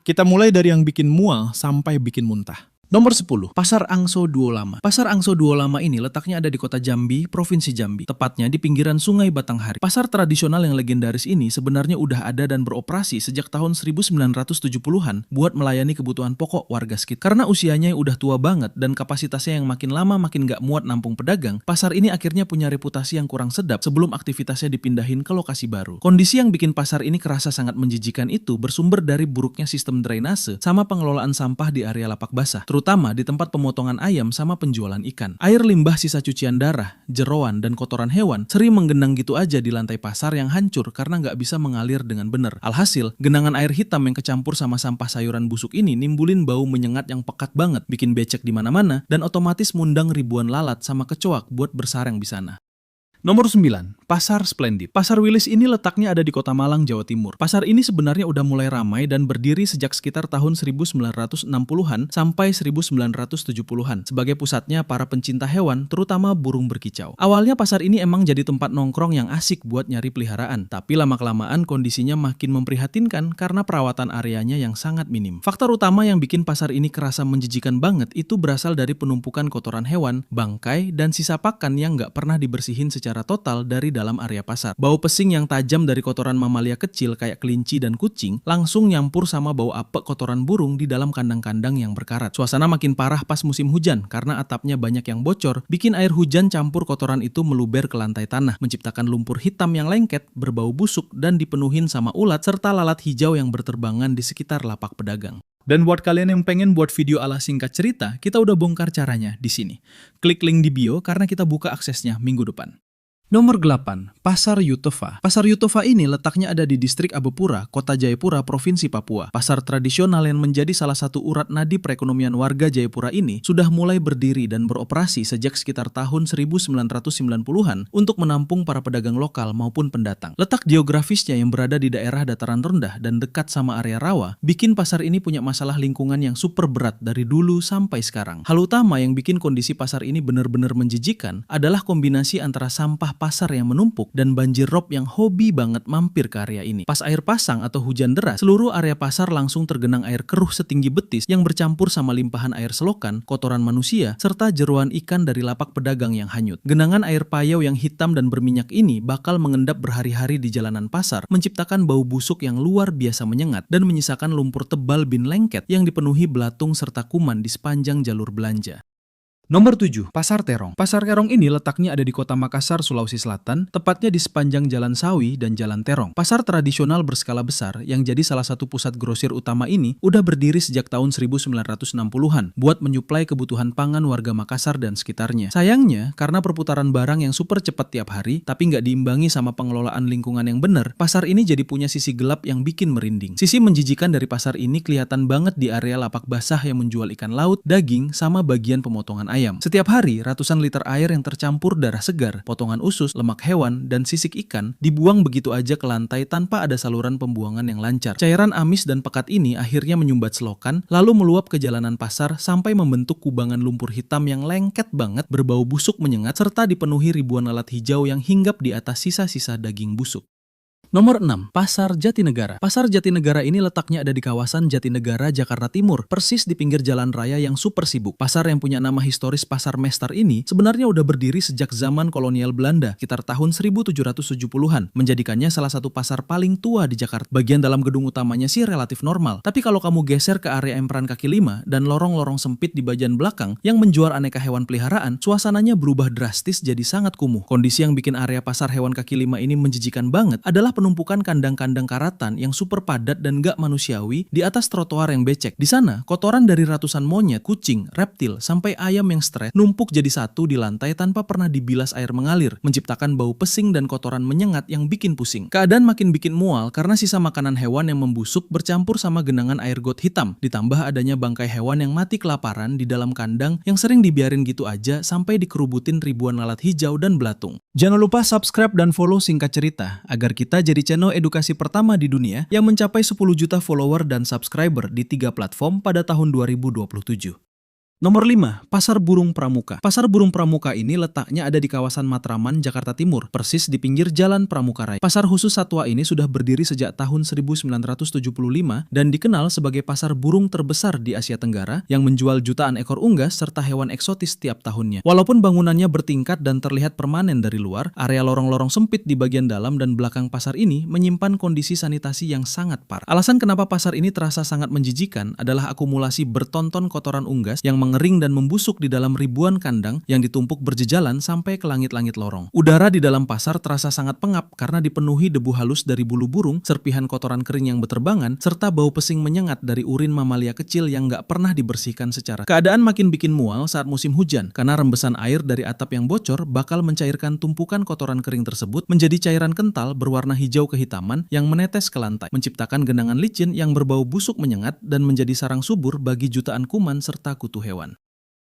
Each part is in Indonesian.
Kita mulai dari yang bikin mual sampai bikin muntah. Nomor 10, Pasar Angso Duo Lama. Pasar Angso Duo Lama ini letaknya ada di kota Jambi, Provinsi Jambi, tepatnya di pinggiran Sungai Batanghari. Pasar tradisional yang legendaris ini sebenarnya udah ada dan beroperasi sejak tahun 1970-an buat melayani kebutuhan pokok warga sekitar. Karena usianya yang udah tua banget dan kapasitasnya yang makin lama makin gak muat nampung pedagang, pasar ini akhirnya punya reputasi yang kurang sedap sebelum aktivitasnya dipindahin ke lokasi baru. Kondisi yang bikin pasar ini kerasa sangat menjijikan itu bersumber dari buruknya sistem drainase sama pengelolaan sampah di area lapak basah, terutama di tempat pemotongan ayam sama penjualan ikan. Air limbah sisa cucian darah, jeroan, dan kotoran hewan sering menggenang gitu aja di lantai pasar yang hancur karena nggak bisa mengalir dengan benar. Alhasil, genangan air hitam yang kecampur sama sampah sayuran busuk ini nimbulin bau menyengat yang pekat banget, bikin becek di mana-mana, dan otomatis mundang ribuan lalat sama kecoak buat bersarang di sana. Nomor 9, Pasar Splendid. Pasar Wilis ini letaknya ada di Kota Malang, Jawa Timur. Pasar ini sebenarnya udah mulai ramai dan berdiri sejak sekitar tahun 1960-an sampai 1970-an sebagai pusatnya para pencinta hewan, terutama burung berkicau. Awalnya pasar ini emang jadi tempat nongkrong yang asik buat nyari peliharaan, tapi lama-kelamaan kondisinya makin memprihatinkan karena perawatan areanya yang sangat minim. Faktor utama yang bikin pasar ini kerasa menjijikan banget itu berasal dari penumpukan kotoran hewan, bangkai, dan sisa pakan yang nggak pernah dibersihin secara total dari dalam area pasar. Bau pesing yang tajam dari kotoran mamalia kecil kayak kelinci dan kucing langsung nyampur sama bau apek kotoran burung di dalam kandang-kandang yang berkarat. Suasana makin parah pas musim hujan karena atapnya banyak yang bocor, bikin air hujan campur kotoran itu meluber ke lantai tanah, menciptakan lumpur hitam yang lengket, berbau busuk, dan dipenuhin sama ulat serta lalat hijau yang berterbangan di sekitar lapak pedagang. Dan buat kalian yang pengen buat video ala singkat cerita, kita udah bongkar caranya di sini. Klik link di bio karena kita buka aksesnya minggu depan. Nomor 8, Pasar Yutefa. Pasar Yutefa ini letaknya ada di distrik Abepura, Kota Jayapura, Provinsi Papua. Pasar tradisional yang menjadi salah satu urat nadi perekonomian warga Jayapura ini sudah mulai berdiri dan beroperasi sejak sekitar tahun 1990-an untuk menampung para pedagang lokal maupun pendatang. Letak geografisnya yang berada di daerah dataran rendah dan dekat sama area rawa, bikin pasar ini punya masalah lingkungan yang super berat dari dulu sampai sekarang. Hal utama yang bikin kondisi pasar ini benar-benar menjijikan adalah kombinasi antara sampah pasar yang menumpuk dan banjir rob yang hobi banget mampir ke area ini. Pas air pasang atau hujan deras, seluruh area pasar langsung tergenang air keruh setinggi betis yang bercampur sama limpahan air selokan, kotoran manusia, serta jeroan ikan dari lapak pedagang yang hanyut. Genangan air payau yang hitam dan berminyak ini bakal mengendap berhari-hari di jalanan pasar, menciptakan bau busuk yang luar biasa menyengat dan menyisakan lumpur tebal bin lengket yang dipenuhi belatung serta kuman di sepanjang jalur belanja. Nomor 7, Pasar Terong. Pasar Terong ini letaknya ada di Kota Makassar, Sulawesi Selatan, tepatnya di sepanjang Jalan Sawi dan Jalan Terong. Pasar tradisional berskala besar yang jadi salah satu pusat grosir utama ini udah berdiri sejak tahun 1960-an buat menyuplai kebutuhan pangan warga Makassar dan sekitarnya. Sayangnya, karena perputaran barang yang super cepat tiap hari, tapi nggak diimbangi sama pengelolaan lingkungan yang benar, pasar ini jadi punya sisi gelap yang bikin merinding. Sisi menjijikan dari pasar ini kelihatan banget di area lapak basah yang menjual ikan laut, daging, sama bagian pemotongan ayam. Setiap hari, ratusan liter air yang tercampur darah segar, potongan usus, lemak hewan, dan sisik ikan dibuang begitu aja ke lantai tanpa ada saluran pembuangan yang lancar. Cairan amis dan pekat ini akhirnya menyumbat selokan, lalu meluap ke jalanan pasar sampai membentuk kubangan lumpur hitam yang lengket banget, berbau busuk menyengat, serta dipenuhi ribuan lalat hijau yang hinggap di atas sisa-sisa daging busuk. Nomor 6, Pasar Jatinegara. Pasar Jatinegara ini letaknya ada di kawasan Jatinegara, Jakarta Timur, persis di pinggir jalan raya yang super sibuk. Pasar yang punya nama historis Pasar Mestar ini sebenarnya udah berdiri sejak zaman kolonial Belanda, sekitar tahun 1770-an, menjadikannya salah satu pasar paling tua di Jakarta. Bagian dalam gedung utamanya sih relatif normal, tapi kalau kamu geser ke area emperan kaki lima dan lorong-lorong sempit di bagian belakang yang menjual aneka hewan peliharaan, suasananya berubah drastis jadi sangat kumuh. Kondisi yang bikin area pasar hewan kaki lima ini menjijikan banget adalah penumpukan kandang-kandang karatan yang super padat dan gak manusiawi di atas trotoar yang becek. Di sana, kotoran dari ratusan monyet, kucing, reptil, sampai ayam yang stres numpuk jadi satu di lantai tanpa pernah dibilas air mengalir, menciptakan bau pesing dan kotoran menyengat yang bikin pusing. Keadaan makin bikin mual karena sisa makanan hewan yang membusuk bercampur sama genangan air got hitam, ditambah adanya bangkai hewan yang mati kelaparan di dalam kandang yang sering dibiarin gitu aja sampai dikerubutin ribuan lalat hijau dan belatung. Jangan lupa subscribe dan follow Singkat Cerita agar kita jadi channel edukasi pertama di dunia yang mencapai 10 juta follower dan subscriber di 3 platform pada tahun 2027. Nomor 5, Pasar Burung Pramuka. Pasar Burung Pramuka ini letaknya ada di kawasan Matraman, Jakarta Timur, persis di pinggir Jalan Pramuka Raya. Pasar khusus satwa ini sudah berdiri sejak tahun 1975 dan dikenal sebagai pasar burung terbesar di Asia Tenggara yang menjual jutaan ekor unggas serta hewan eksotis tiap tahunnya. Walaupun bangunannya bertingkat dan terlihat permanen dari luar, area lorong-lorong sempit di bagian dalam dan belakang pasar ini menyimpan kondisi sanitasi yang sangat parah. Alasan kenapa pasar ini terasa sangat menjijikan adalah akumulasi bertonton kotoran unggas yang mengering dan membusuk di dalam ribuan kandang yang ditumpuk berjejalan sampai ke langit-langit lorong. Udara di dalam pasar terasa sangat pengap karena dipenuhi debu halus dari bulu burung, serpihan kotoran kering yang beterbangan, serta bau pesing menyengat dari urin mamalia kecil yang nggak pernah dibersihkan secara. Keadaan makin bikin mual saat musim hujan karena rembesan air dari atap yang bocor bakal mencairkan tumpukan kotoran kering tersebut menjadi cairan kental berwarna hijau kehitaman yang menetes ke lantai, menciptakan genangan licin yang berbau busuk menyengat dan menjadi sarang subur bagi jutaan kuman serta kutu hewan.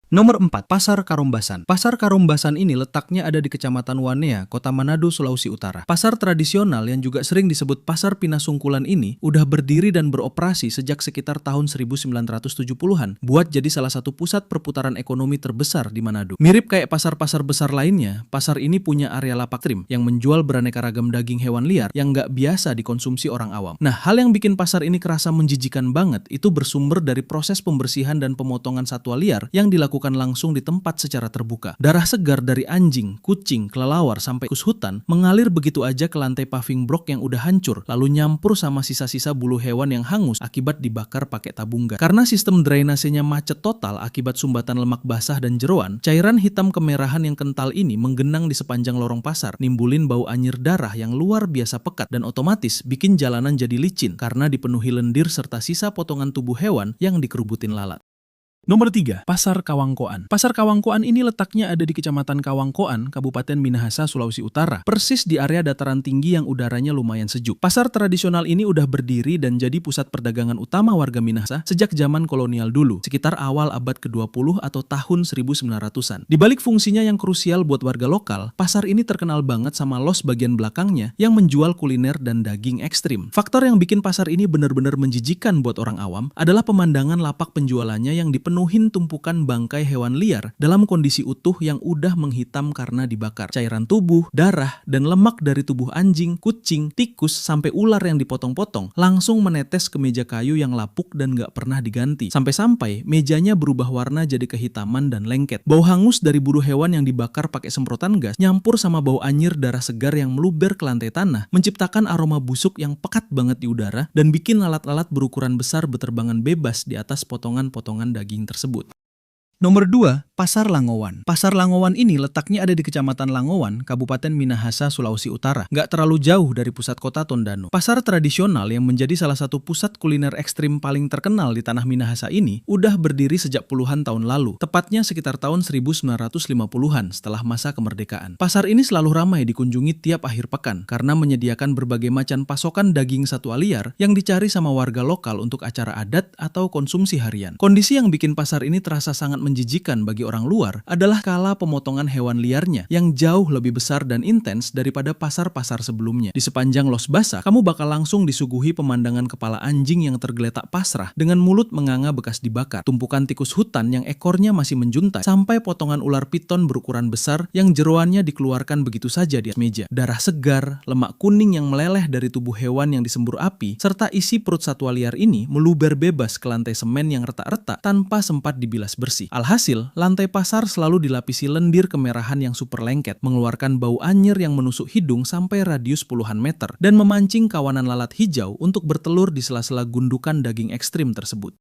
Nomor 4, Pasar Karombasan. Pasar Karombasan ini letaknya ada di Kecamatan Wanea, Kota Manado, Sulawesi Utara. Pasar tradisional yang juga sering disebut Pasar Pinasungkulan ini udah berdiri dan beroperasi sejak sekitar tahun 1970-an, buat jadi salah satu pusat perputaran ekonomi terbesar di Manado. Mirip kayak pasar-pasar besar lainnya, pasar ini punya area lapak trim yang menjual beraneka ragam daging hewan liar yang nggak biasa dikonsumsi orang awam. Nah, hal yang bikin pasar ini kerasa menjijikan banget itu bersumber dari proses pembersihan dan pemotongan satwa liar yang dilakukan langsung di tempat secara terbuka. Darah segar dari anjing, kucing, kelelawar, sampai tikus hutan mengalir begitu aja ke lantai paving block yang udah hancur, lalu nyampur sama sisa-sisa bulu hewan yang hangus akibat dibakar pakai tabung gas. Karena sistem drainasenya macet total akibat sumbatan lemak basah dan jeroan, cairan hitam kemerahan yang kental ini menggenang di sepanjang lorong pasar, nimbulin bau anyir darah yang luar biasa pekat dan otomatis bikin jalanan jadi licin karena dipenuhi lendir serta sisa potongan tubuh hewan yang dikerubutin lalat. Nomor 3, Pasar Kawangkoan. Pasar Kawangkoan ini letaknya ada di Kecamatan Kawangkoan, Kabupaten Minahasa, Sulawesi Utara, persis di area dataran tinggi yang udaranya lumayan sejuk. Pasar tradisional ini udah berdiri dan jadi pusat perdagangan utama warga Minahasa sejak zaman kolonial dulu, sekitar awal abad ke-20 atau tahun 1900-an. Di balik fungsinya yang krusial buat warga lokal, pasar ini terkenal banget sama los bagian belakangnya yang menjual kuliner dan daging ekstrim. Faktor yang bikin pasar ini benar-benar menjijikan buat orang awam adalah pemandangan lapak penjualannya yang dipenuhin tumpukan bangkai hewan liar dalam kondisi utuh yang udah menghitam karena dibakar. Cairan tubuh, darah, dan lemak dari tubuh anjing, kucing, tikus, sampai ular yang dipotong-potong langsung menetes ke meja kayu yang lapuk dan gak pernah diganti. Sampai-sampai mejanya berubah warna jadi kehitaman dan lengket. Bau hangus dari buru hewan yang dibakar pakai semprotan gas nyampur sama bau anyir darah segar yang meluber ke lantai tanah, menciptakan aroma busuk yang pekat banget di udara dan bikin lalat-lalat berukuran besar beterbangan bebas di atas potongan-potongan daging tersebut. Nomor 2, Pasar Langowan. Pasar Langowan ini letaknya ada di Kecamatan Langowan, Kabupaten Minahasa, Sulawesi Utara. Nggak terlalu jauh dari pusat kota Tondano. Pasar tradisional yang menjadi salah satu pusat kuliner ekstrim paling terkenal di tanah Minahasa ini udah berdiri sejak puluhan tahun lalu, tepatnya sekitar tahun 1950-an setelah masa kemerdekaan. Pasar ini selalu ramai dikunjungi tiap akhir pekan karena menyediakan berbagai macam pasokan daging satwa liar yang dicari sama warga lokal untuk acara adat atau konsumsi harian. Kondisi yang bikin pasar ini terasa sangat menjijikan bagi orang luar adalah skala pemotongan hewan liarnya yang jauh lebih besar dan intens daripada pasar-pasar sebelumnya. Di sepanjang los basah, kamu bakal langsung disuguhi pemandangan kepala anjing yang tergeletak pasrah dengan mulut menganga bekas dibakar, tumpukan tikus hutan yang ekornya masih menjuntai, sampai potongan ular piton berukuran besar yang jeroannya dikeluarkan begitu saja di atas meja. Darah segar, lemak kuning yang meleleh dari tubuh hewan yang disembur api, serta isi perut satwa liar ini meluber bebas ke lantai semen yang retak-retak tanpa sempat dibilas bersih. Alhasil, lantai pasar selalu dilapisi lendir kemerahan yang super lengket, mengeluarkan bau anyir yang menusuk hidung sampai radius puluhan meter, dan memancing kawanan lalat hijau untuk bertelur di sela-sela gundukan daging ekstrim tersebut.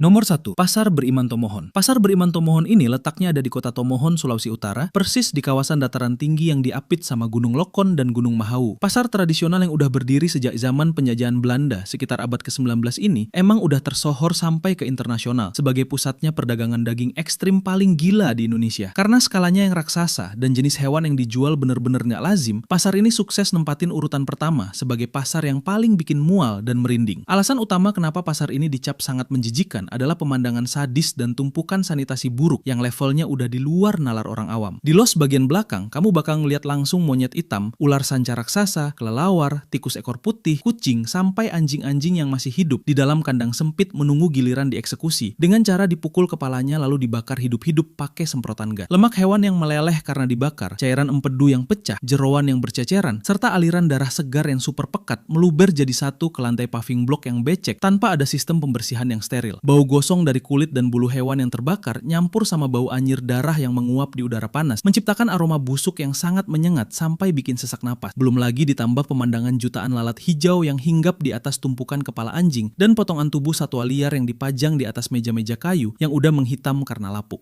Nomor 1, Pasar Beriman Tomohon. Pasar Beriman Tomohon ini letaknya ada di kota Tomohon, Sulawesi Utara, persis di kawasan dataran tinggi yang diapit sama Gunung Lokon dan Gunung Mahau. Pasar tradisional yang udah berdiri sejak zaman penjajahan Belanda sekitar abad ke-19 ini emang udah tersohor sampai ke internasional sebagai pusatnya perdagangan daging ekstrim paling gila di Indonesia. Karena skalanya yang raksasa dan jenis hewan yang dijual bener-bener nggak lazim, pasar ini sukses nempatin urutan pertama sebagai pasar yang paling bikin mual dan merinding. Alasan utama kenapa pasar ini dicap sangat menjijikan adalah pemandangan sadis dan tumpukan sanitasi buruk yang levelnya udah di luar nalar orang awam. Di los bagian belakang, kamu bakal ngeliat langsung monyet hitam, ular sanca raksasa, kelelawar, tikus ekor putih, kucing, sampai anjing-anjing yang masih hidup di dalam kandang sempit menunggu giliran dieksekusi dengan cara dipukul kepalanya lalu dibakar hidup-hidup pakai semprotan gas. Lemak hewan yang meleleh karena dibakar, cairan empedu yang pecah, jeroan yang berceceran, serta aliran darah segar yang super pekat meluber jadi satu ke lantai paving block yang becek tanpa ada sistem pembersihan yang steril. Bau gosong dari kulit dan bulu hewan yang terbakar nyampur sama bau anyir darah yang menguap di udara panas, menciptakan aroma busuk yang sangat menyengat sampai bikin sesak napas. Belum lagi ditambah pemandangan jutaan lalat hijau yang hinggap di atas tumpukan kepala anjing dan potongan tubuh satwa liar yang dipajang di atas meja-meja kayu yang udah menghitam karena lapuk.